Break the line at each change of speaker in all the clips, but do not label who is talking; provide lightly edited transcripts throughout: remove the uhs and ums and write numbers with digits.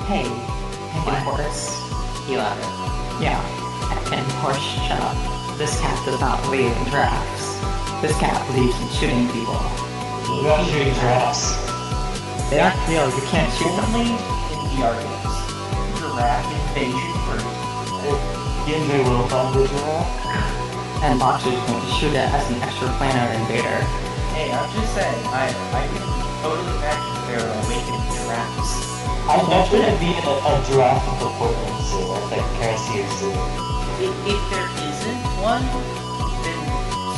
Hey, Horace. You love it. Yeah. And Horace, shut up. This cat does not believe in giraffes. This cat believes in shooting people.
We're not shooting giraffes.
They aren't real, you can't shoot them.
Only in VR games. Giraffe invasion first.
Diendre will find the giraffe.
And Boxer's going to shoot it as an extraplanar invader.
Hey, I'm just saying, I can totally imagine they're awakening giraffes.
There's gonna be a giraffe at the Portland Zoo, I think, Cartier Zoo.
If there isn't one, then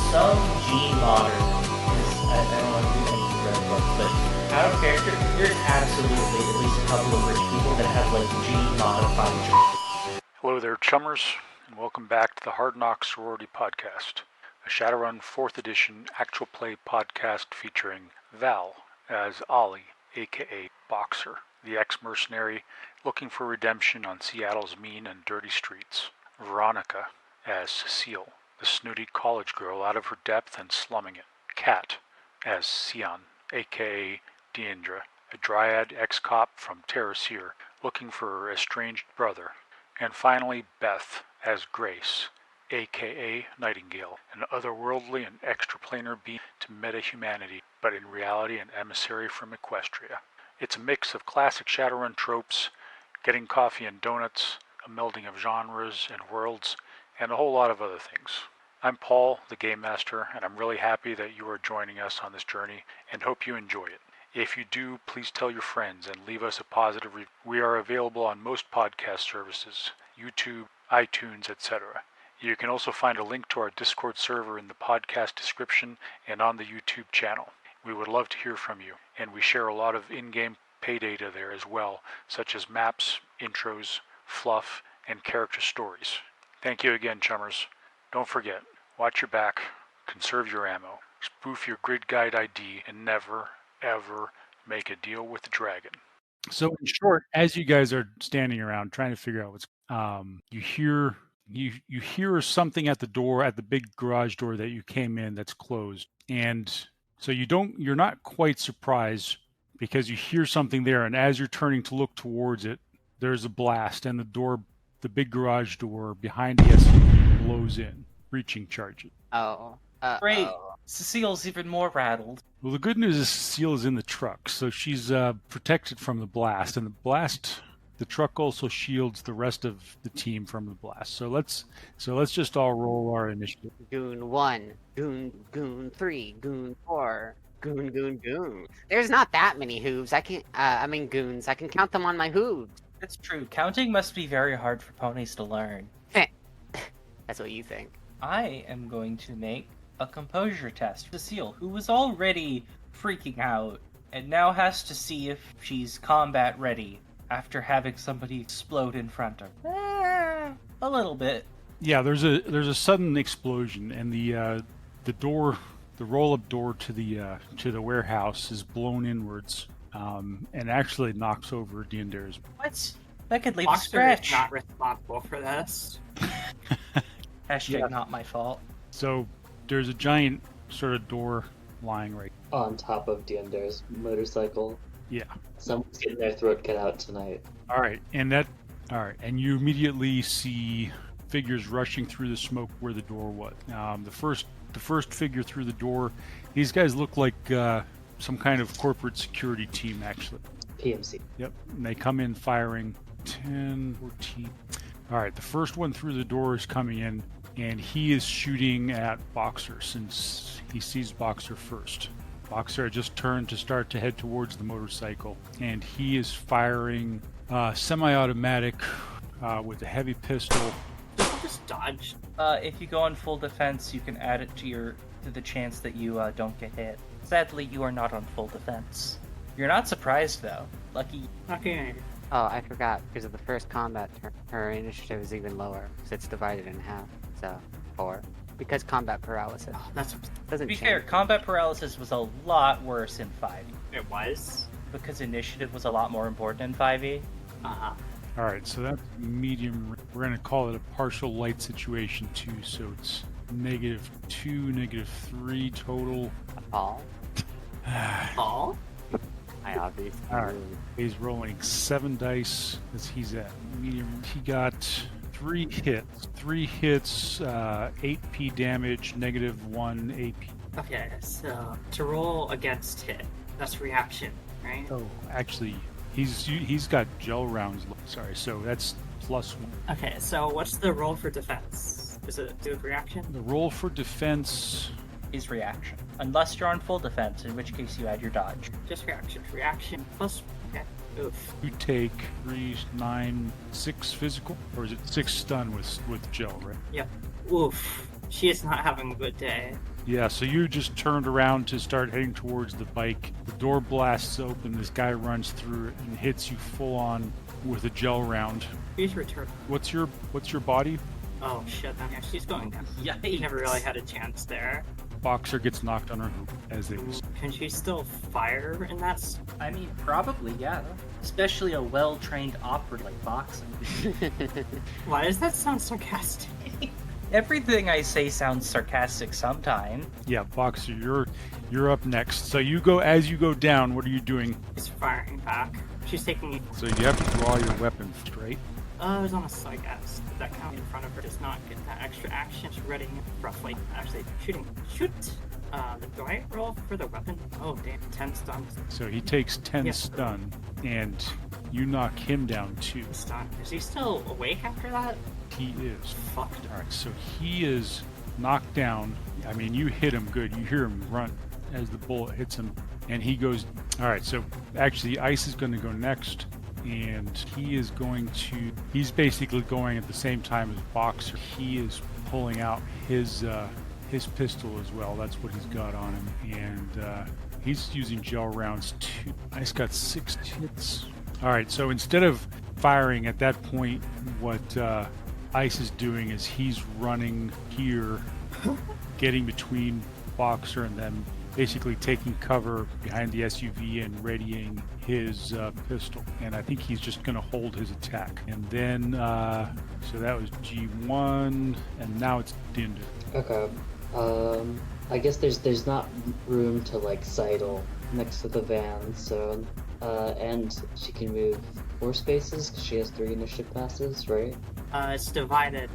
some gene modder is, I don't want to do any direct quotes, but out of character, there's absolutely at least a couple of rich people that have like gene modified.
Hello there, chummers, and welcome back to the Hard Knock Sorority Podcast, a Shadowrun 4th Edition actual play podcast featuring Val as Ollie, aka Boxer, the ex-mercenary looking for redemption on Seattle's mean and dirty streets. Veronica as Cecile, the snooty college girl out of her depth and slumming it. Kat as Sion, aka Diendre, a dryad ex-cop from Terracere looking for her estranged brother. And finally Beth as Grace, aka Nightingale, an otherworldly and extraplanar being to meta-humanity, but in reality an emissary from Equestria. It's a mix of classic Shadowrun tropes, getting coffee and donuts, a melding of genres and worlds, and a whole lot of other things. I'm Paul, the Game Master, and I'm really happy that you are joining us on this journey and hope you enjoy it. If you do, please tell your friends and leave us a positive review. We are available on most podcast services, YouTube, iTunes, etc. You can also find a link to our Discord server in the podcast description and on the YouTube channel. We would love to hear from you, and we share a lot of in-game pay data there as well, such as maps, intros, fluff, and character stories. Thank you again, chummers. Don't forget, watch your back, conserve your ammo, spoof your grid guide ID, and never, ever make a deal with the dragon.
So in short, as you guys are standing around trying to figure out what's you hear something at the door, at the big garage door that you came in that's closed. And so you're not quite surprised because you hear something there, and as you're turning to look towards it, there's a blast, and the big garage door behind the SUV blows in, breaching charges.
Great. Cecile's even more rattled.
Well, the good news is Cecile is in the truck, so she's protected from the blast, and the truck also shields the rest of the team from the blast. So let's just all roll our initiative.
Goon 1, Goon 3, Goon 4, Goon. There's not that many hooves. Goons. I can count them on my hooves.
That's true. Counting must be very hard for ponies to learn.
That's what you think.
I am going to make a composure test for Cecile, who was already freaking out, and now has to see if she's combat ready after having somebody explode in front of her. A little bit. Yeah,
there's a sudden explosion, and the roll-up door to the warehouse is blown inwards, and actually knocks over Diendre's.
What? That could leave a
Boxer
scratch.
is not responsible for this.
Hashtag not my fault.
So there's a giant sort of door lying right
On top of Diendre's motorcycle.
Yeah.
Someone's getting their throat cut out tonight.
All right, and you immediately see figures rushing through the smoke where the door was. The first figure through the door, these guys look like some kind of corporate security team, actually.
PMC.
Yep, and they come in firing 10, 14. All right, the first one through the door is coming in, and he is shooting at Boxer since he sees Boxer first. Boxer had just turned to start to head towards the motorcycle, and he is firing semi-automatic with a heavy pistol.
Just dodge.
If you go on full defense, you can add it to the chance that you don't get hit. Sadly, you are not on full defense. You're not surprised, though. Lucky.
Okay.
Oh, I forgot. Because of the first combat turn, her initiative is even lower. So it's divided in half. So 4. Because combat paralysis.
Oh, that's
Doesn't
To be
change.
fair, combat paralysis was a lot worse in 5e.
it was.
Because initiative was a lot more important in 5e.
Uh-huh.
All right, so that's medium. We're going to call it a partial light situation too. So it's -2, -3 total.
Paul?
Paul?
I
All right. He's rolling 7 dice as he's at medium. He got 3 hits. 3 hits, 8p damage, -1 AP.
Okay, so to roll against hit, that's reaction, right?
Oh, actually, he's got gel rounds. Sorry, so that's +1.
Okay, so what's the roll for defense? Does it do with reaction?
The roll for defense.
Is reaction. Unless you're on full defense, in which case you add your dodge.
Just reaction. Reaction plus. Okay. Oof.
You take 3, 9, 6 physical, or is it 6 stun with gel, right?
Yep. Oof. She is not having a good day.
Yeah, so you just turned around to start heading towards the bike. The door blasts open. This guy runs through it and hits you full on with a gel round.
Please return.
What's your body?
Oh shit! Yeah, she's going down.
Yikes.
She never really had a chance there.
Boxer gets knocked on her hoop as they.
Can she still fire in that?
I mean, probably, yeah. Especially a well-trained operative like boxing.
Why does that sound sarcastic?
Everything I say sounds sarcastic sometime.
Yeah, Boxer, you're up next. So as you go down, what are you doing?
She's firing back. She's taking.
So you have to draw your weapon straight.
It was on a side guess. That count in front of her does not get that extra action. She's ready roughly. Actually, shooting. Shoot! Do I roll for the weapon? Oh, damn. 10 stun.
So he takes 10
Yeah.
stun, and you knock him down 2.
Stun. Is he still awake after that?
He is.
Fucked.
All right, so he is knocked down. I mean, you hit him good. You hear him grunt as the bullet hits him, and he goes. All right, so actually, Ice is going to go next, and he's basically going at the same time as Boxer. He is pulling out his pistol as well. That's what he's got on him, and he's using gel rounds too. Ice got 6 hits. All right, so instead of firing at that point, what Ice is doing is he's running here, getting between Boxer and them, basically taking cover behind the SUV and readying his pistol. And I think he's just going to hold his attack. And then, so that was G1, and now it's Diendre.
Okay. I guess there's not room to like sidle next to the van, so and she can move 4 spaces because she has 3 initiative passes, right?
It's divided.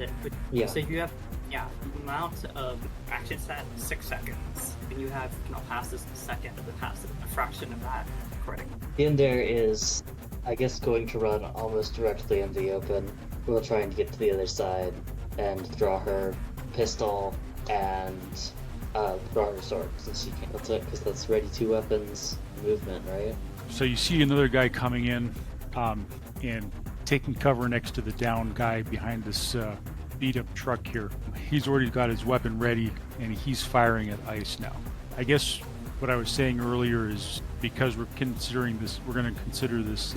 Yeah.
So you have, the amount of action set 6 seconds, and you have passes a second of the passive, a fraction of that, according.
Diendre is, I guess, going to run almost directly in the open. We'll try and get to the other side and draw her pistol and draw her sword since she can't. That's it, because that's ready 2 weapons movement, right?
So you see another guy coming in and taking cover next to the down guy behind this beat-up truck here. He's already got his weapon ready, and he's firing at Ice now. I guess what I was saying earlier is because we're going to consider this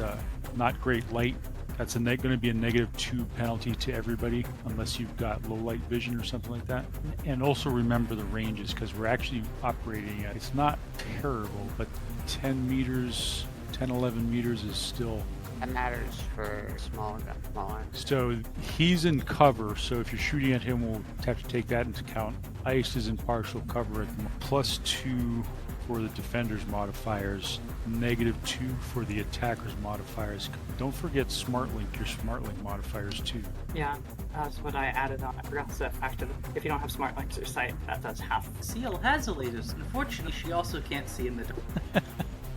not great light. That's going to be a -2 penalty to everybody unless you've got low light vision or something like that. And also remember the ranges, because we're actually operating at, it's not terrible, but 10 meters, 10, 11 meters is still.
That matters for smaller.
So he's in cover, so if you're shooting at him, we'll have to take that into account. Ice is in partial cover at the +2 for the defender's modifiers, -2 for the attacker's modifiers. Don't forget SmartLink, your SmartLink modifiers too.
Yeah, that's what I added on. I forgot to factor if you don't have smart links or sight, that does half.
Cecile has a latest. Unfortunately, she also can't see in the dark.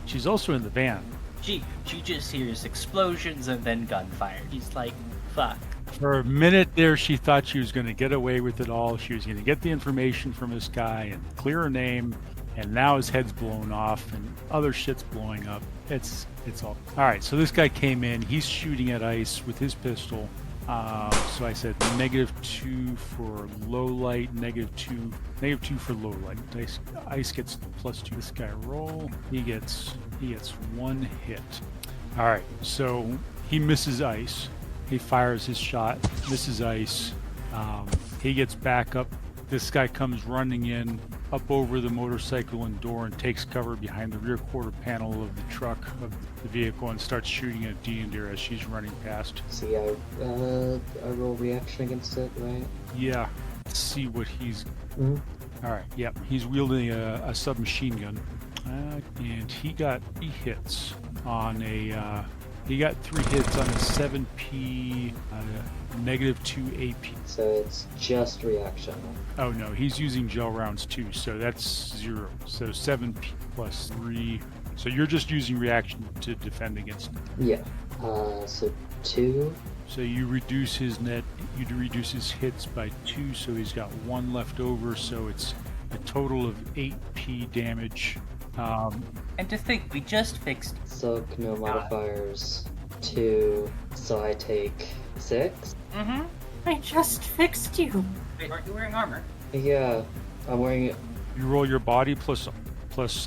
She's also in the van.
She just hears explosions and then gunfire. She's like, fuck.
For a minute there, she thought she was going to get away with it all. She was going to get the information from this guy and clear her name, and now his head's blown off and other shit's blowing up. It's all right. So this guy came in. He's shooting at Ice with his pistol. So I said -2 for low light, -2 for low light. Ice gets +2. This guy roll. He gets 1 hit. All right. So he misses Ice. He fires his shot, misses Ice. He gets back up. This guy comes running in up over the motorcycle and door and takes cover behind the rear quarter panel of the truck of the vehicle and starts shooting at Diendre as she's running past.
See, I roll reaction against it, right?
Yeah. Let's see what he's.
Mm-hmm.
All right. Yep. He's wielding a submachine gun, and he got 3 hits on a. He got 3 hits on a 7p, -2 AP.
So it's just reaction.
Oh no, he's using gel rounds too, so that's 0. So 7p plus 3. So you're just using reaction to defend against it.
Yeah. So 2.
So you reduce his hits by 2, so he's got 1 left over, so it's a total of 8p damage.
And to think, we just fixed.
So no modifiers. 2. So I take 6.
Mm-hmm.
I just fixed you.
Wait, aren't you wearing armor?
Yeah, I'm wearing it.
You roll your body plus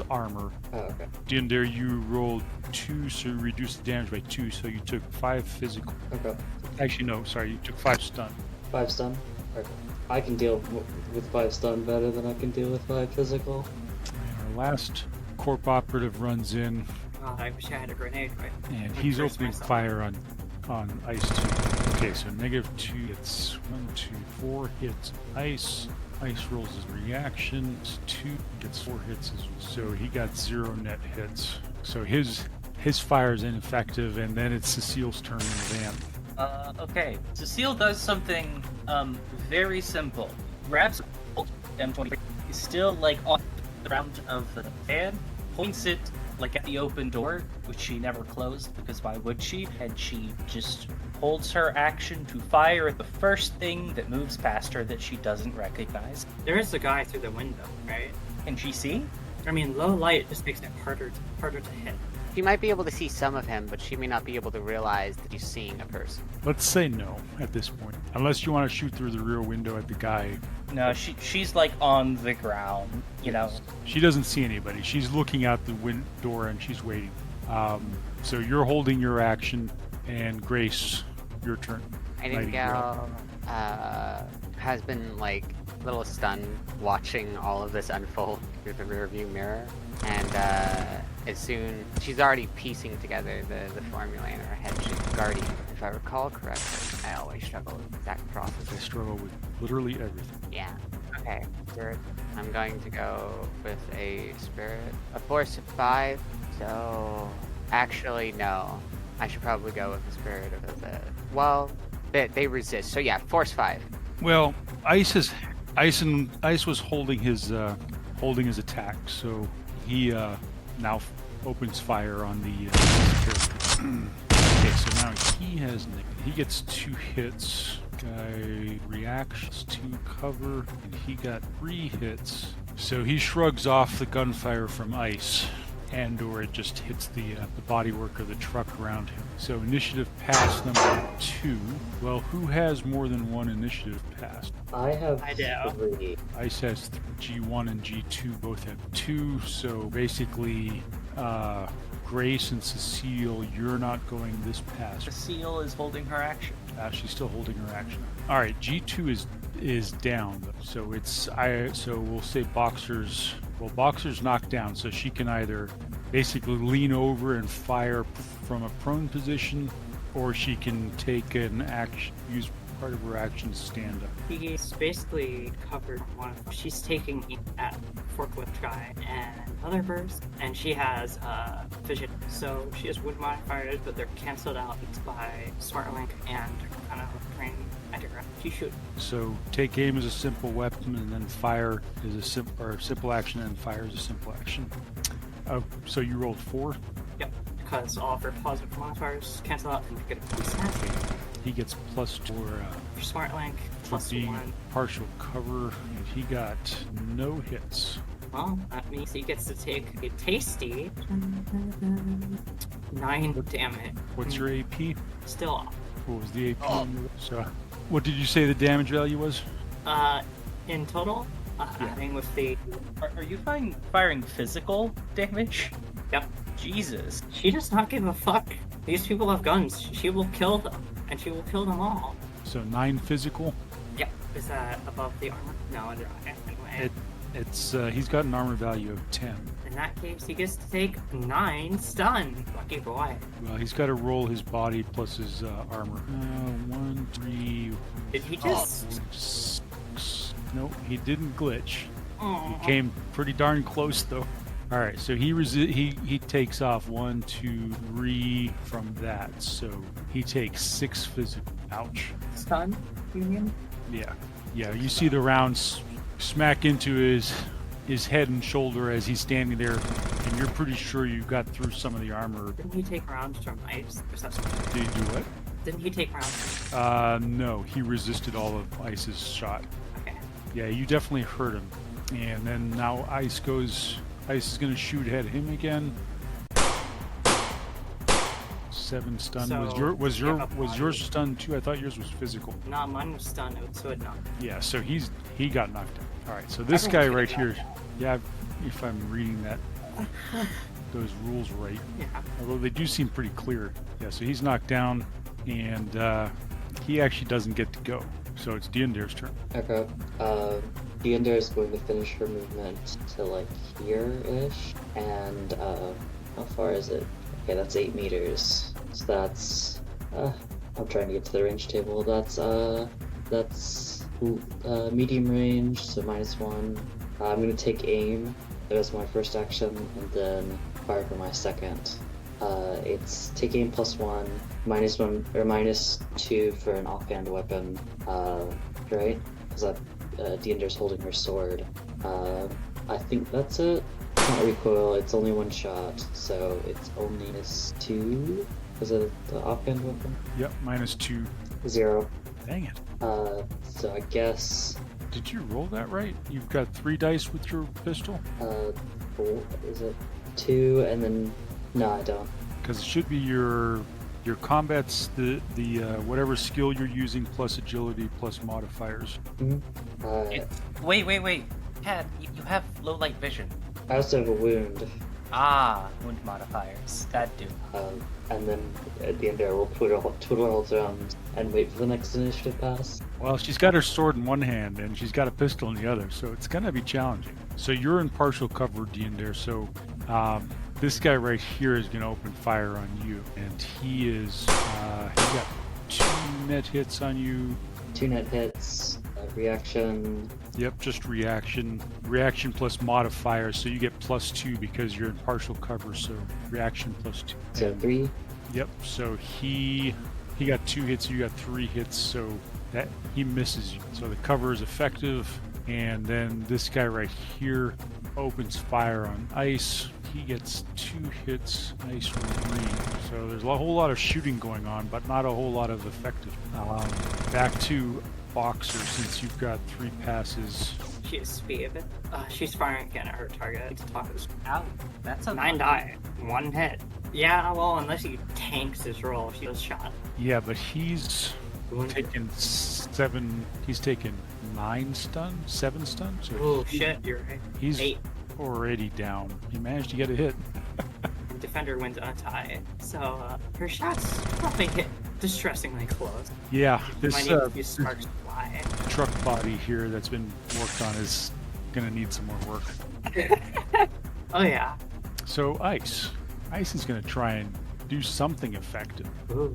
armor.
Oh, okay.
Diendre, you rolled 2, so you reduced the damage by 2, so you took 5 physical.
Okay.
Actually, no, sorry, you took 5 stun.
5 stun. Okay. I can deal with 5 stun better than I can deal with 5 physical.
And our last corp operative runs in,
God, I wish I had a grenade, right?
and
Like,
he's
brace
opening
myself.
fire on ice too. Okay, so -2 hits. 1, 2, 4 hits. Ice. Ice rolls his reaction. 2 gets 4 hits. So he got 0 net hits. So his fire is ineffective, and then it's Cecile's turn in the van.
Okay. Cecile does something very simple. Grabs M23. He's still like on the ground of the van, points it like at the open door, which she never closed because why would she? And she just holds her action to fire at the first thing that moves past her that she doesn't recognize.
There is a guy through the window, right?
Can she see?
I mean, low light just makes it harder to hit.
She might be able to see some of him, but she may not be able to realize that she's seeing a person.
Let's say no at this point, unless you want to shoot through the rear window at the guy.
No, she's like on the ground, you know.
She doesn't see anybody. She's looking out the door and she's waiting. So you're holding your action, and Grace, your turn.
Nightingale has been like a little stunned watching all of this unfold through the rearview mirror, and as soon she's already piecing together the formula in her head. She's guardian, if I recall correctly. I always struggle with exact
I
processes.
struggle with literally everything.
Yeah. Okay. Spirit. I'm going to go with a spirit, a force of 5. So actually, no. I should probably go with the spirit of the. Well, they resist. So yeah, force 5.
Well, Ice was holding his attack, so he now opens fire on the character. Okay, so now he gets 2 hits. Guy reacts to cover, and he got 3 hits. So he shrugs off the gunfire from Ice, and/or it just hits the bodywork of the truck around him. So initiative pass number 2. Well, who has more than 1 initiative pass?
I have
I do.
3.
Ice has G1 and G2 both have 2, so basically Grace and Cecile, you're not going this pass.
Cecile is holding her action.
She's still holding her action. All right, G2 is down, so so we'll say Boxer's. Well, Boxer's knocked down, so she can either basically lean over and fire from a prone position, or she can take an action, use part of her action to stand up.
He's basically covered one. She's taking at forklift guy and other burst, and she has vision. So she has wood modifiers, but they're canceled out by smart link and kind of training. She shoot.
So take aim as a simple weapon, and then fire is a simple action, and fire is a simple action. Oh, so you rolled 4.
Yep, because all of her positive modifiers cancel out and get a +1.
He gets +2
For smart link,
for being
+1.
partial cover, and he got no hits.
Well, that means he gets to take a tasty 9 damage.
What's your AP?
Still off.
What was the AP? So, what did you say the damage value was?
In total, adding with the.
Are you firing physical damage?
Yep.
Jesus.
She does not give a fuck. These people have guns. She will kill them, and she will kill them all.
So 9 physical.
Yep. Is that above the armor? No, anyway.
It's he's got an armor value of 10.
In that case, he gets to take 9 stun. Lucky boy.
Well, he's got to roll his body plus his armor. 1, 3.
Did he just?
6. No, he didn't glitch.
Oh.
He came pretty darn close though. All right, so he takes off 1, 2, 3 from that, so he takes 6 physical. Ouch.
Stun, you mean?
Yeah. You see the rounds smack into his head and shoulder as he's standing there, and you're pretty sure you got through some of the armor.
Didn't he take rounds from ice? Or something?
Did he do what?
Didn't he take rounds?
No, he resisted all of Ice's shot.
Okay.
Yeah, you definitely hurt him. And then now Ice is gonna shoot at him again. 7 stun.
So,
was yours stun too? I thought yours was physical.
No, mine was stunned, so it knocked.
Yeah, so he got knocked out. All right, so this guy right here. Yeah, if I'm reading those rules right.
Yeah.
Although they do seem pretty clear. Yeah, so he's knocked down, and he actually doesn't get to go. So it's Diendere's turn.
Okay. Diendre is going to finish her movement to like here-ish, and how far is it? Okay, that's 8 meters. So that's I'm trying to get to the range table. That's medium range, so -1. I'm gonna take aim. That's my first action, and then fire for my second. It's take aim +1, -1 or -2 for an offhand weapon. Right? Because Diender's holding her sword. I think that's it. Not recoil. It's only 1 shot, so it's only -2. Is it the offhand weapon?
Yep, -2.
0.
Dang it.
So I guess.
Did you roll that right? You've got 3 dice with your pistol?
4, is it 2, and then no, I don't.
Because it should be your combat's the whatever skill you're using plus agility plus modifiers.
Wait. Cat, you have low light vision.
I also have a wound.
Ah, wound modifiers. That do.
And then at the end there, we'll twiddle all around and wait for the next initiative pass.
Well, she's got her sword in one hand and she's got a pistol in the other, so it's gonna be challenging. So you're in partial cover, Diendre. So this guy right here is gonna open fire on you, and he got 2 net hits on you.
2 net hits. Reaction.
Yep, just reaction. Reaction plus modifier, so you get +2 because you're in partial cover. So reaction +2.
So 3.
Yep. So he got 2 hits. You got 3 hits. So that he misses you. So the cover is effective. And then this guy right here opens fire on Ice. He gets 2 hits. Ice 3. So there's a whole lot of shooting going on, but not a whole lot of effective. Back to Boxer, since you've got 3 passes.
She is speed. She's firing again at her target.
Ow, that's a
9 die. 1 hit. Yeah, well, unless he tanks his roll, she was shot.
Yeah, but he's taken 7. He's taken 9 stun, 7 stun. So
Oh shit, you're right.
he's
8.
already down. He managed to get a hit.
Defender wins on a tie, so her shots probably hit distressingly close.
Yeah,
Might
this
need a few sparks to fly.
truck body here that's been worked on is gonna need some more work.
Oh yeah.
So Ice is gonna try and do something effective.
Ooh,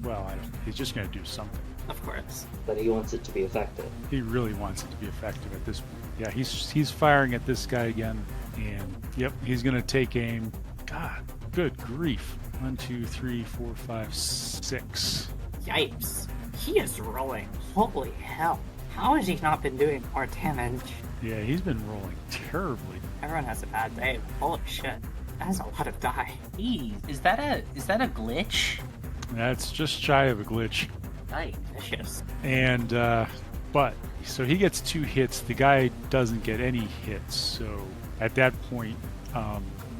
Well, he's just gonna do something.
of course.
But he wants it to be effective.
He really wants it to be effective at this point. Yeah, he's firing at this guy again, and yep, he's gonna take aim. God, good grief. 1, 2, 3, 4, 5, 6.
Yipes. He is rolling. Holy hell. How has he not been doing more damage?
Yeah, he's been rolling terribly.
Everyone has a bad day. Holy shit. That's a lot of die.
Eee, is that a glitch?
That's just shy of a glitch.
Nice.
Vicious.
And but so he gets 2 hits. The guy doesn't get any hits. So at that point,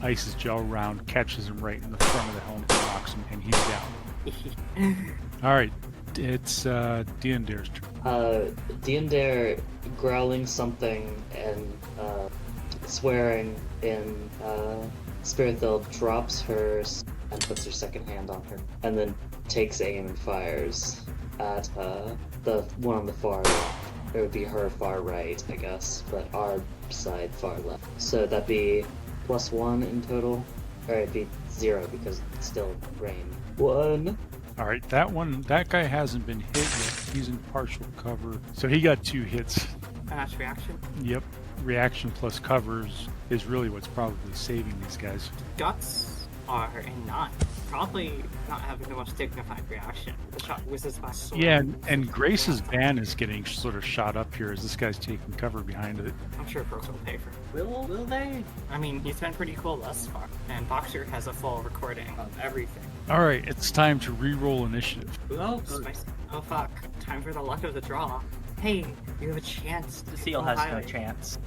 Ice's gel round catches him right in the front of the helmet and knocks him, and he's down. All right, it's Diendere's turn.
Diendre growling something and swearing in Spirithill drops hers and puts her second hand on her, and then takes aim and fires at the one on the far left. It would be her far right, I guess, but our side far left. So that'd be +1 in total, or it'd be 0 because it's still rain. 1.
All right, that guy hasn't been hit yet. He's in partial cover, so he got 2 hits.
Fast reaction.
Yep. reaction plus covers is really what's probably saving these guys.
Guts are a 9. Probably not having the most dignified reaction. The shot whizzes by so
Yeah, and Grace's van is getting sort of shot up here as this guy's taking cover behind it.
I'm sure Brooks will pay for it.
Will they?
I mean, he's been pretty cool thus far. And Boxer has a full recording of everything.
All right, it's time to re-roll initiative.
Oh, spicy. Oh fuck. Time for the luck of the draw. Hey, you have a chance.
Cecile has no chance.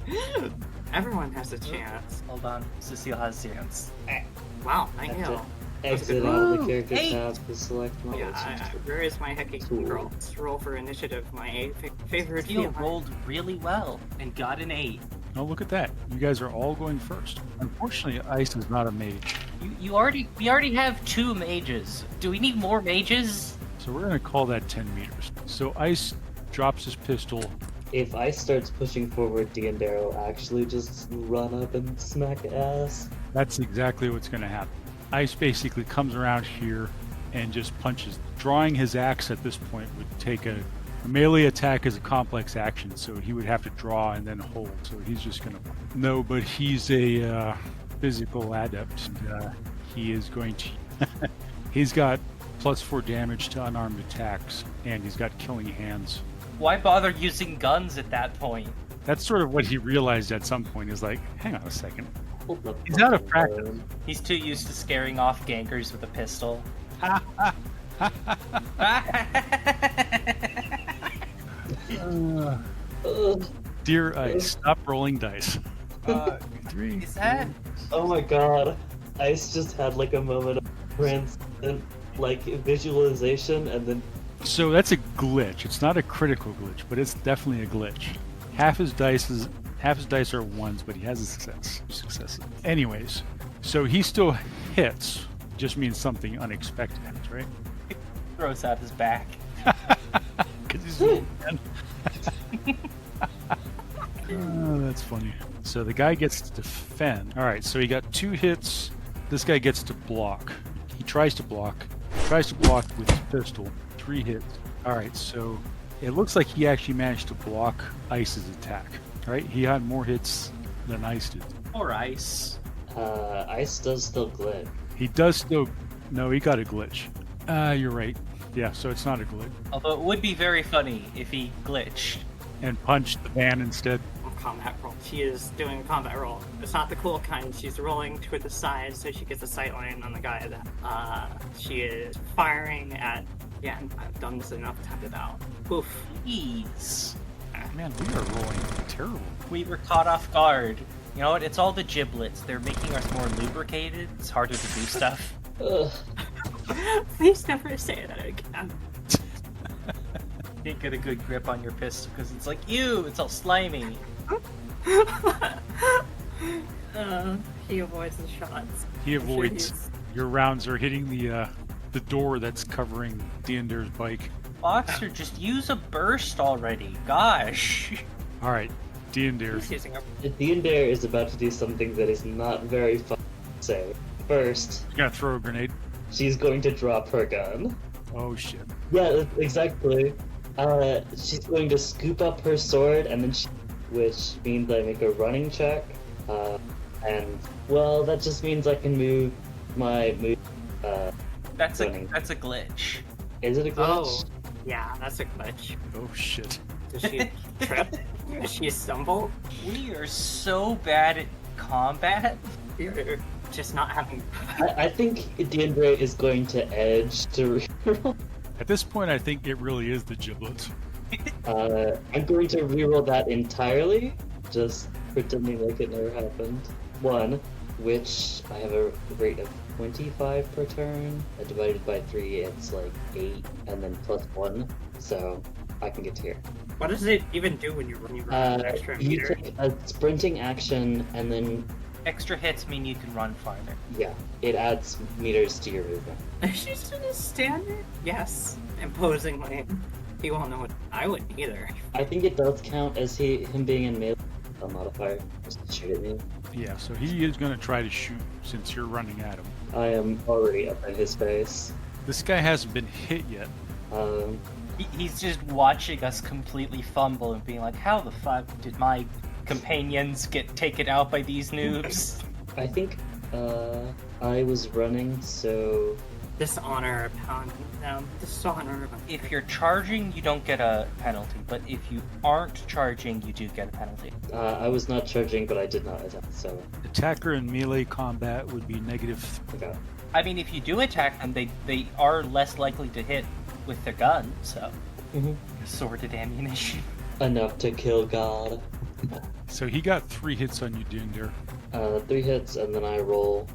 Everyone has a chance.
Hold on. Cecile has a chance.
Wow, Nightingale.
Exit out of the character
Hey!
tab to select models.
Where is my hecking roll? Let's roll for initiative. My favorite
Cecile
field.
rolled really well and got an 8.
Oh, look at that. You guys are all going first. Unfortunately, Ice is not a mage.
We already have 2 mages. Do we need more mages?
So we're going to call that 10 meters. So Ice drops his pistol.
If Ice starts pushing forward, Diendre will actually just run up and smack ass.
That's exactly what's going to happen. Ice basically comes around here and just punches. Drawing his axe at this point would take a melee attack as a complex action, so he would have to draw and then hold. So he's just going to... No, but he's a physical adept. He is going to... He's got +4 damage to unarmed attacks, and he's got killing hands.
Why bother using guns at that point?
That's sort of what he realized at some point, is like, hang on a second.
Hold up,
He's out of practice.
He's too used to scaring off gankers with a pistol.
Dear Ice, stop rolling dice. 3.
Is that?
Oh my god. Ice just had like a moment of transcendent like visualization and then
So that's a glitch. It's not a critical glitch, but it's definitely a glitch. Half his dice are ones, but he has a success. Anyways, so he still hits. Just means something unexpected happens, right?
Throws out his back.
Because he's a little man. Oh, that's funny. So the guy gets to defend. All right, so he got 2 hits. This guy gets to block. He tries to block. With his pistol. 3 hits. All right, so it looks like he actually managed to block Ice's attack. All right, he had more hits than Ice did.
Or Ice.
Ice does still glitch.
He does still... No, he got a glitch. You're right. Yeah, so it's not a glitch.
Although it would be very funny if he glitched.
And punched the van instead.
Combat roll. She is doing a combat roll. It's not the cool kind. She's rolling to the side so she gets a sight line on the guy that she is firing at. Yeah, I've done this enough to have it out. Oof.
Jeez.
Man, we are rolling terrible.
We were caught off guard. You know what? It's all the giblets. They're making us more lubricated. It's harder to do stuff.
Ugh.
Please never say that again.
Can't get a good grip on your pistol because it's like, ew, it's all slimy.
He avoids the shots.
He avoids. Your rounds are hitting the door that's covering Diendre's bike.
Boxer, just use a burst already. Gosh.
All right, Diendre.
He's using a
Diendre is about to do something that is not very fun to say. First,
You gotta throw a grenade.
she's going to drop her gun.
Oh shit.
Yeah, exactly. She's going to scoop up her sword, and then which means I make a running check. And well, that just means I can move my move.
That's
running.
a glitch.
Is it a glitch?
Oh, yeah, that's a glitch.
Oh shit.
Does she trip? Does she stumble?
We are so bad at combat.
You're just not having.
I think Diendre is going to edge to reroll.
At this point, I think it really is the giblets.
I'm going to reroll that entirely, just pretending like it never happened. 1, which I have a rate of 25 per turn. Divided by 3, it's like 8, and then plus 1, so I can get to here.
What does it even do when you run an extra
You
meter?
take a sprinting action, and then,
Extra hits mean you can run farther.
yeah, it adds meters to your movement.
She's gonna stand there? Yes. Imposingly. He won't know what I wouldn't either.
I think it does count as him being in melee. A modifier, just to shoot at me.
Yeah, so he is gonna try to shoot since you're running at him.
I am already up in his face.
This guy hasn't been hit yet.
He's just watching us completely fumble and being like, how the fuck did my companions get taken out by these noobs?
I think I was running, so
Dishonor pounding them. Dishonor.
If you're charging, you don't get a penalty, but if you aren't charging, you do get a penalty.
I was not charging, but I did not attack. So
Attacker in melee combat would be negative.
okay.
I mean, if you do attack them, they are less likely to hit with their gun, so... Assorted ammunition.
Enough to kill God.
So he got 3 hits on you, Diendre.
3 hits, and then I roll.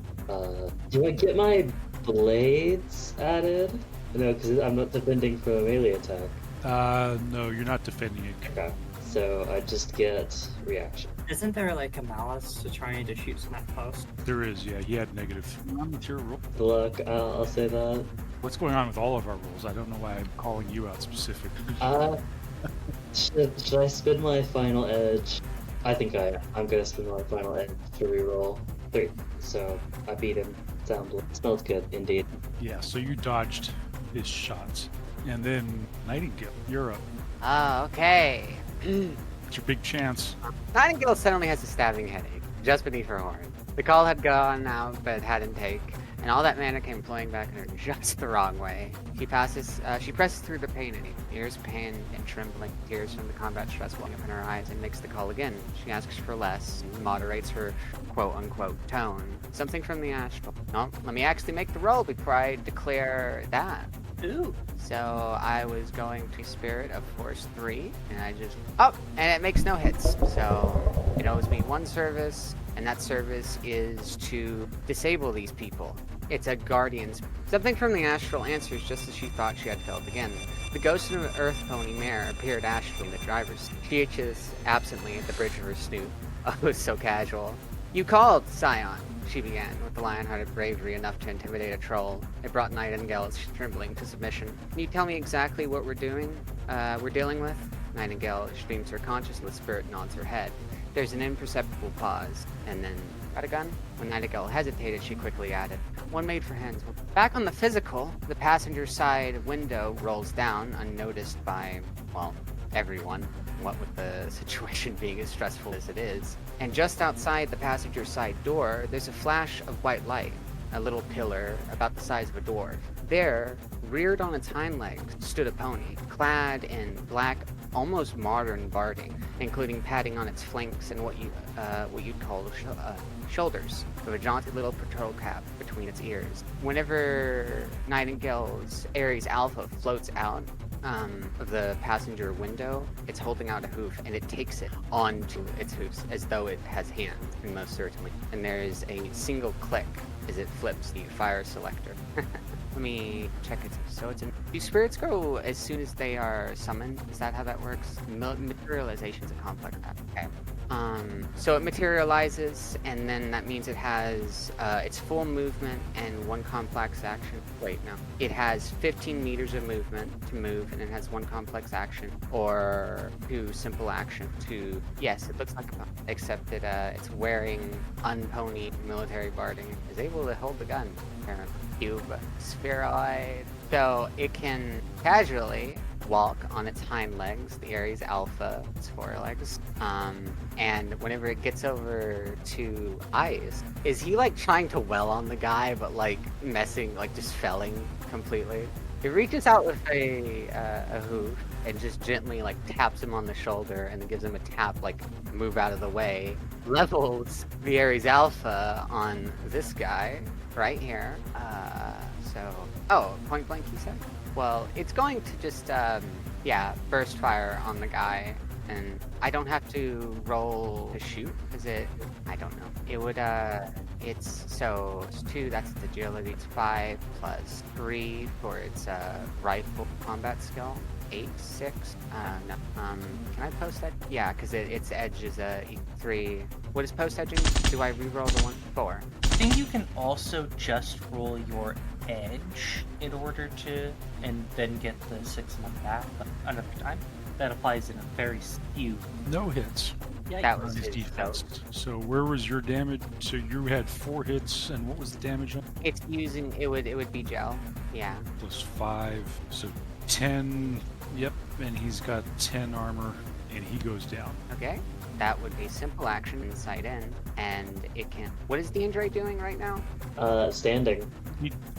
Do I get my blades added? No, because I'm not defending from a melee attack.
No, you're not defending it.
Okay. So I just get reaction.
Isn't there like a malice to trying to shoot from that post?
There is, yeah. He had negative. What's your roll?
Look, I'll say that.
What's going on with all of our rolls? I don't know why I'm calling you out specifically.
Should I spin my final edge? I think I'm gonna spin my final edge to reroll 3. So I beat him. Smells good, indeed.
Yeah, so you dodged his shots. And then Nightingale, you're up.
Oh, okay.
It's your big chance.
Nightingale suddenly has a stabbing headache, just beneath her horn. The call had gone out, but it hadn't take, and all that mana came flowing back at her just the wrong way. She presses through the pain in ears pain and trembling, tears from the combat stress welling up in her eyes, and makes the call again. She asks for less, and moderates her quote-unquote tone. Something from the astral. No, let me actually make the roll before I declare that.
Ooh.
So I was going to Spirit of Force 3, and I just... Oh! And it makes no hits. So it owes me 1 service, and that service is to disable these people. It's a Guardian's... Something from the astral answers just as she thought she had failed again. The ghost of an Earth Pony mare appeared astrally in the driver's seat. She itches absently at the bridge of her snoot. Oh, so casual. You called, Scion, she began, with the lion-hearted bravery enough to intimidate a troll. It brought Nightingale trembling to submission. Can you tell me exactly what we're dealing with? Nightingale streams her consciousness, Spirit nods her head. There's an imperceptible pause, and then, got a gun? When Nightingale hesitated, she quickly added, one made for hands. Back on the physical, the passenger side window rolls down, unnoticed by, well, everyone, what with the situation being as stressful as it is. And just outside the passenger side door, there's a flash of white light, a little pillar about the size of a dwarf. There, reared on its hind legs, stood a pony, clad in black, almost modern barding, including padding on its flanks and what you'd call shoulders, with a jaunty little patrol cap between its ears. Whenever Nightingale's Ares Alpha floats out of the passenger window, it's holding out a hoof, and it takes it onto its hoofs as though it has hands, and most certainly. And there is a single click as it flips the fire selector. Let me check it. So it's do spirits go as soon as they are summoned? Is that how that works? Materialization is a complex act. Okay. So it materializes, and then that means it has its full movement and 1 complex action. Wait, no. It has 15 meters of movement to move, and it has 1 complex action, or 2 simple action to... Yes, it looks like a pony, except that it's wearing unponied military barding. Is able to hold the gun, apparently. Cube, spheroid. So it can casually walk on its hind legs, the Ares Alpha, its forelegs. And whenever it gets over to eyes, is he like trying to well on the guy, but like messing, like just felling completely? It reaches out with a hoof and just gently like taps him on the shoulder and then gives him a tap, like move out of the way. Levels the Ares Alpha on this guy right here. Oh, point blank you said? Well, it's going to just, burst fire on the guy, and I don't have to roll to shoot, is it? I don't know. It would, it's 2, that's its agility, it's 5 plus 3 for its, rifle combat skill. 8, 6, no. Can I post that? Yeah, because its edge is a 3. What is post edging? Do I re-roll the 1? 4.
I think you can also just roll your edge in order to, and then get the 6 month back another time. That applies in a very few.
No hits.
Yeah,
That
on
was
his
his
defense. So where was your damage? So you had 4 hits, and what was the damage on?
It's using, it would be gel. Yeah.
Plus 5, so 10. Yep, and he's got 10 armor, and he goes down.
Okay. that would be simple action inside in, and it can. What is Diendre doing right now?
Standing.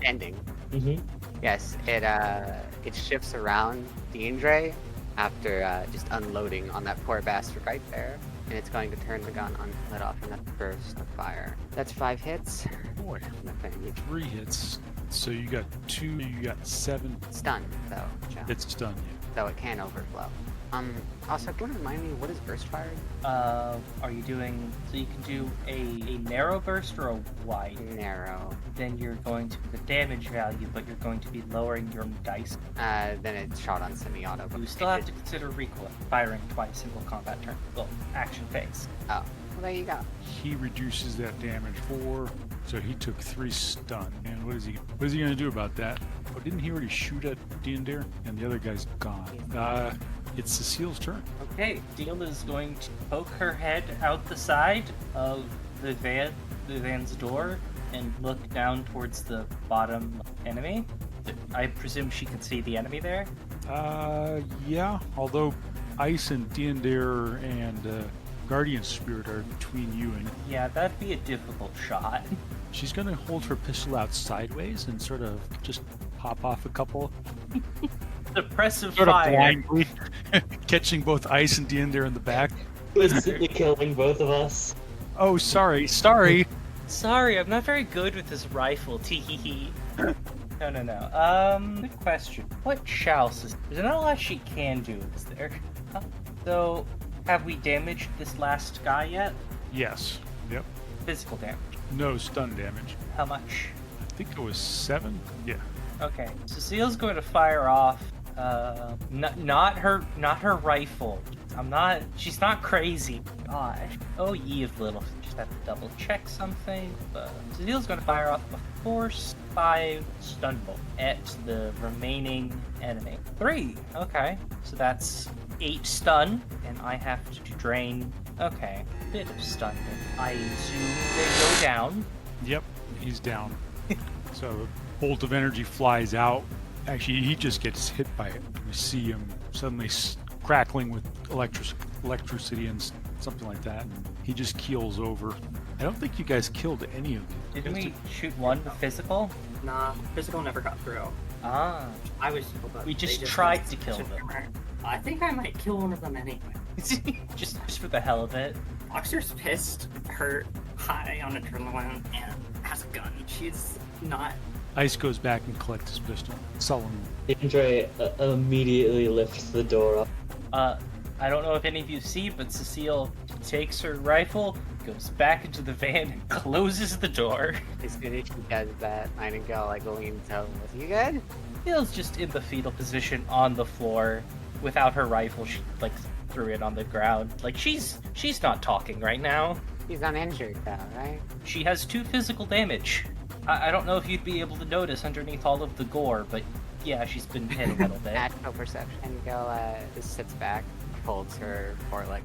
Ending.
Mm-hmm.
Yes, it shifts around Diendre after just unloading on that poor bastard right there, and it's going to turn the gun on, let off another burst of fire. That's 5 hits.
Boy,
Nothing.
3 hits. So you got 2, you got 7.
Stunned though, Joe.
It's stunned,
So it can overflow. Also, can you remind me, what is burst fired?
Are you doing, so you can do a narrow burst or a wide?
Narrow.
Then you're going to the damage value, but you're going to be lowering your dice.
Then it's shot on semi-auto.
You still have to consider recoil, firing twice in combat turn. Well, action phase.
Oh, well there you go.
He reduces that damage 4, so he took 3 stun. And what is he gonna do about that? Oh, didn't he already shoot at Diendre? And the other guy's gone. It's Cecile's turn.
Okay, Dielle is going to poke her head out the side of the van's door and look down towards the bottom enemy. I presume she can see the enemy there?
Yeah. Although Ice and Diendre and Guardian Spirit are between you and...
Yeah, that'd be a difficult shot.
She's gonna hold her pistol out sideways and sort of just pop off a couple.
Suppressive
Sort of
fire.
blindly, catching both Ice and Diendre in the back.
Instantly killing both of us.
Oh, sorry.
Sorry, I'm not very good with this rifle. Tee-hee-hee. No. Good question. What shall Cecile? There's not a lot she can do, is there? So, have we damaged this last guy yet?
Yes. Yep.
Physical damage.
No stun damage.
How much?
I think it was 7. Yeah.
Okay. Cecile's going to fire off. Not her rifle. She's not crazy. Gosh. Oh, ye of little. Just have to double check something. Cecile's going to fire off a force 5 stun bolt at the remaining enemy. 3. Okay. So that's 8 stun, and I have to drain. Okay. Bit of stun. I assume they go down.
Yep. He's down. So a bolt of energy flies out. Actually, he just gets hit by it. We see him suddenly crackling with electricity and something like that. And he just keels over. I don't think you guys killed any of them.
Didn't we shoot one physical?
Nah, physical never got through.
Ah.
I was.
We
they
just tried to kill them.
I think I might kill one of them anyway.
just for the hell of it.
Boxer's pissed, hurt, high on adrenaline, and has a gun. She's not.
Ice goes back and collects his pistol, sullenly.
Diendre immediately lifts the door up.
I don't know if any of you see, but Cecile takes her rifle, goes back into the van, and closes the door.
As soon as she does that, Nightingale leans over. You good?
Cecile's just in the fetal position on the floor. Without her rifle, she threw it on the ground. She's not talking right now.
She's uninjured though, right?
She has 2 physical damage. I don't know if you'd be able to notice underneath all of the gore, but yeah, she's been hit a little bit.
Natural perception. Nightingale just sits back, folds her foreleg.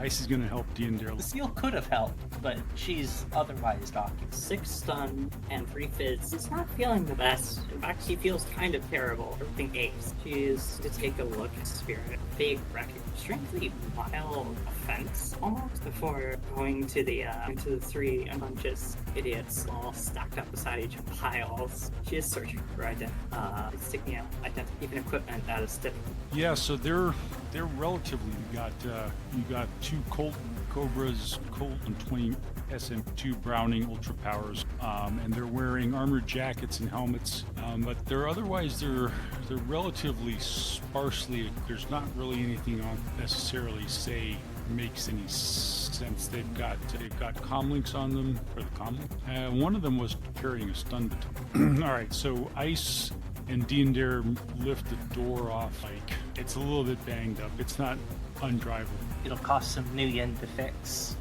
Ice is gonna help Diendre.
Cecile could have helped, but she's otherwise docking.
6 stun and 3 fizz. She's not feeling the best. In fact, she feels kind of terrible. Everything aches. She's to take a look at Spirit. Big record. Strangely mild offense, almost, before going to the 3 unconscious idiots all stacked up beside each other piles. She is searching for sticking out even equipment that is difficult.
Yeah, so they're relatively. You got 2 Colt Cobras, Colt and 20 SM2 Browning Ultra Powers, and they're wearing armored jackets and helmets. But they're relatively sparsely. There's not really anything on necessarily say makes any sense. They've got comlinks on them for the comlink. One of them was carrying a stun baton. All right, so Ice and Diendre lift the door off. It's a little bit banged up. It's not undrivable.
It'll cost some new yen to fix.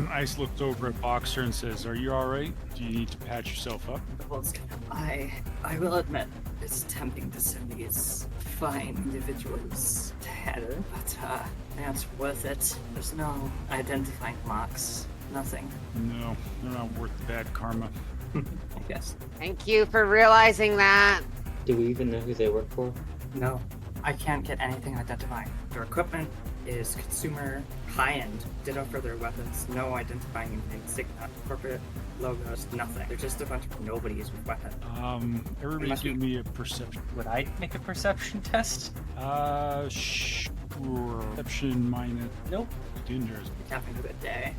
Ice looked over at Boxer and says, "Are you all right? Do you need to patch yourself up?"
Well, I will admit, it's tempting to send these fine individuals to hell, but that's worth it. There's no identifying marks. Nothing.
No, they're not worth the bad karma.
Yes.
Thank you for realizing that.
Do we even know who they work for?
No. I can't get anything identifying. Their equipment is consumer high-end, ditto for their weapons, no identifying insignia, corporate logos, nothing. They're just a bunch of nobodies with weapons.
Everybody
Must
give
be-
me a perception.
Would I make a perception test?
Sure. Perception minus
Nope.
Diender's.
Having a good day.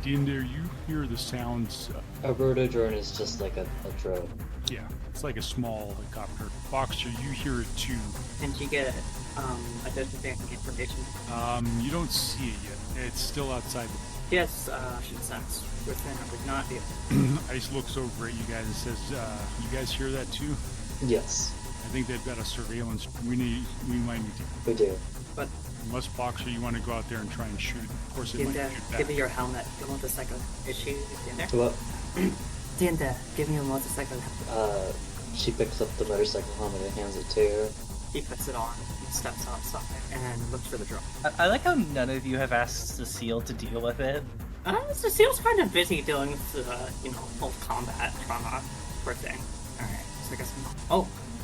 Diendre, you hear the sounds.
A roto drone is just like a drone.
Yeah, it's like a small helicopter. Boxer, you hear it too.
And you get identifying information.
You don't see it yet. It's still outside.
Yes, should sense within it would not be.
Ice looks over at you guys and says, "You guys hear that too?
Yes,
I think they've got a surveillance. We might need to.
we do.
But
Unless Boxer, you want to go out there and try and shoot. Of course, it might
Diendre,
shoot back.
give me your helmet. The motorcycle. Is she in there?
What?
Diendre, give me your motorcycle.
She picks up the motorcycle helmet and hands it to her.
He puts it on, and steps outside, and looks for the drone.
I like how none of you have asked Cecile to deal with it.
Cecile's kind of busy dealing with the, whole combat trauma, poor thing. Alright, so I guess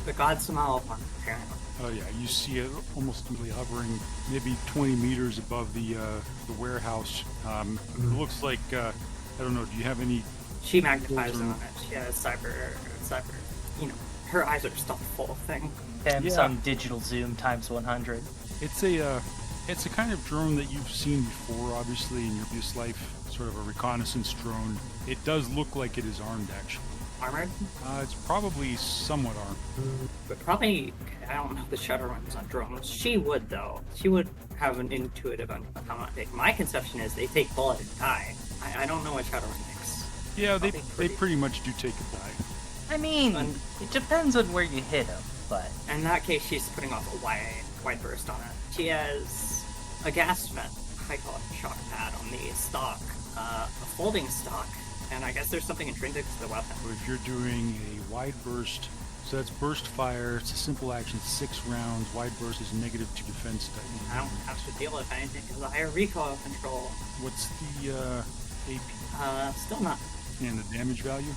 the god Cecile one, apparently.
Oh yeah, you see it almost completely hovering, maybe 20 meters above the warehouse. It looks like I don't know. Do you have any?
She magnifies on it. She has cyber, her eyes are stuffed full of thing.
Depends
Yeah.
on digital zoom times 100.
It's a kind of drone that you've seen before, obviously in your previous life. Sort of a reconnaissance drone. It does look like it is armed, actually.
Armored?
It's probably somewhat armed.
But probably, I don't know if the Shadowrunners on drones. She would, though. She would have an intuitive on how much they. My conception is they take bullet and die. I don't know what Shadowrun thinks.
Yeah, they
Probably
pretty much do take a dive.
I mean,
And-
it depends on where you hit him, but
In that case, she's putting off a wide burst on it. She has a gas vent, I call it a shock pad, on the stock, a folding stock, and I guess there's something intrinsic to the weapon.
So if you're doing a wide burst, so that's burst fire. It's a simple action, 6 rounds. Wide burst is -2 defense.
I don't have to deal with anything because I have recoil control.
What's the AP
Still not
and the damage value?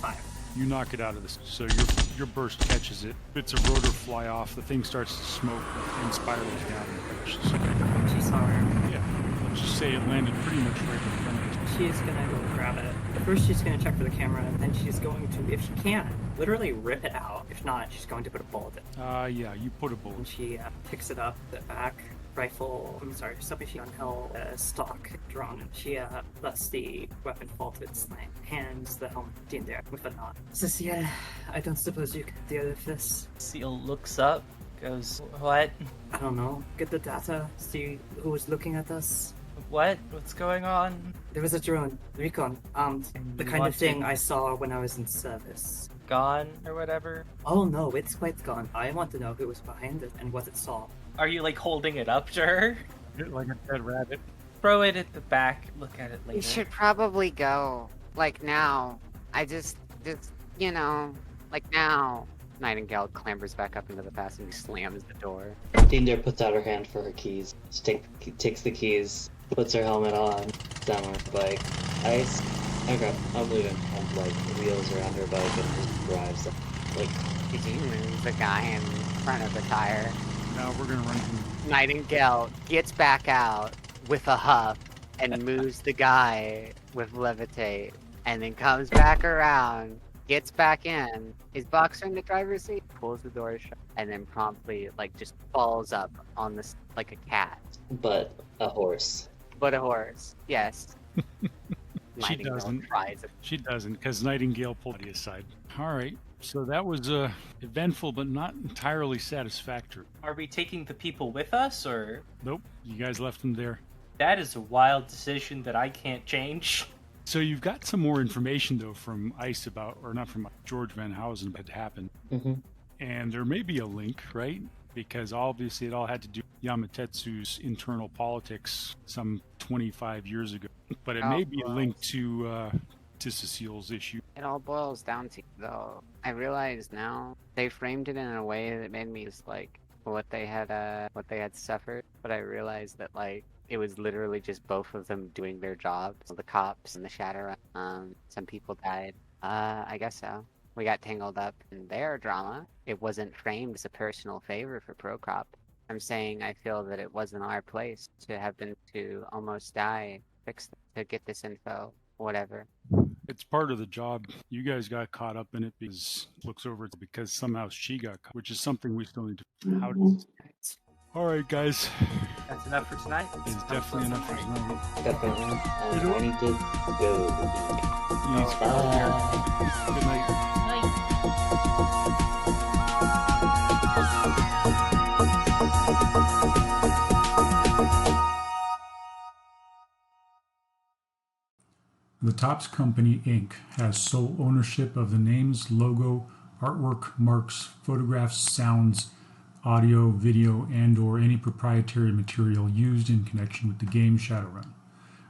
5.
You knock it out of this. So your burst catches it. Bits of rotor fly off. The thing starts to smoke and spirals down and crashes.
She saw her.
Yeah, let's just say it landed pretty much right in front of it.
She's gonna go grab it. First, she's gonna check for the camera, and then she's going to, if she can, literally rip it out. If not, she's going to put a bullet in it.
Yeah, you put a
And
bullet.
she picks it up, the back rifle, submachine gun stock drone, and she lets the weapon fall to its sling, hands the helmet to Diendre with a nod. Cecile, I don't suppose you can deal with this.
Cecile looks up, goes, "What?
I don't know. Get the data, see who was looking at us.
What? What's going on?
There was a drone, recon, the
You
kind
want
of thing
to-
I saw when I was in service.
Gone or whatever?"
Oh no, it's quite gone. I want to know who was behind it and what it saw.
Are you like holding it up to her?
Like a dead rabbit.
Throw it at the back. Look at it later.
You should probably go. Like now. I just, like now. Nightingale clambers back up into the passenger, slams the door.
Diendre puts out her hand for her keys. She takes the keys, puts her helmet on, down on her bike. Ice. Okay, I'm leaving. And like wheels around her bike and just drives. Like
Did you move the guy in front of the tire?
Now we're gonna run from.
Nightingale gets back out with a huff and moves the guy with levitate, and then comes back around, gets back in. Is Boxer in the driver's seat? Pulls the door shut, and then promptly just falls up on this like a cat,
but a horse.
but a horse. Yes.
She
Nightingale
doesn't.
tries it.
She doesn't, because Nightingale pulled you aside. All right. So that was eventful, but not entirely satisfactory.
Are we taking the people with us, or
Nope, you guys left them there.
that is a wild decision that I can't change?
So you've got some more information though from ICE about, or not from George Van Housen, had happened,
Mm-hmm.
and there may be a link, right? Because obviously it all had to do with Yamatetsu's internal politics some 25 years ago, but it may be
well.
linked to Cecile's issue.
It all boils down to, though, I realize now they framed it in a way that made me just what they had suffered, but I realized that it was literally just both of them doing their jobs. The cops and the Shadowrun. Some people died. I guess so. We got tangled up in their drama. It wasn't framed as a personal favor for Procop. I'm saying I feel that it wasn't our place to have been to almost die, to get this info, whatever.
It's part of the job. You guys got caught up in it looks over it because somehow she got caught, which is something we still need to. All right, guys.
That's enough for tonight.
It's definitely enough for tonight.
Definitely. And I need to go.
Please,
Bye.
good night. The Topps Company, Inc. has sole ownership of the names, logo, artwork, marks, photographs, sounds, audio, video, and/or any proprietary material used in connection with the game Shadowrun.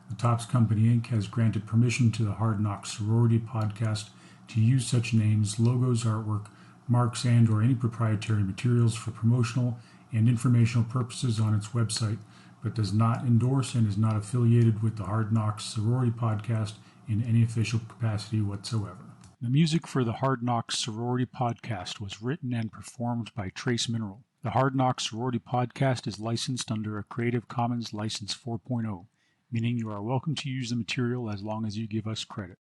The Topps Company, Inc. has granted permission to the Hard Knocks Sorority podcast to use such names, logos, artwork, marks, and/or any proprietary materials for promotional and informational purposes on its website, but does not endorse and is not affiliated with the Hard Knocks Sorority podcast in any official capacity whatsoever. The music for the Hard Knocks Sorority podcast was written and performed by Trace Mineral. The Hard Knocks Sorority podcast is licensed under a Creative Commons License 4.0, meaning you are welcome to use the material as long as you give us credit.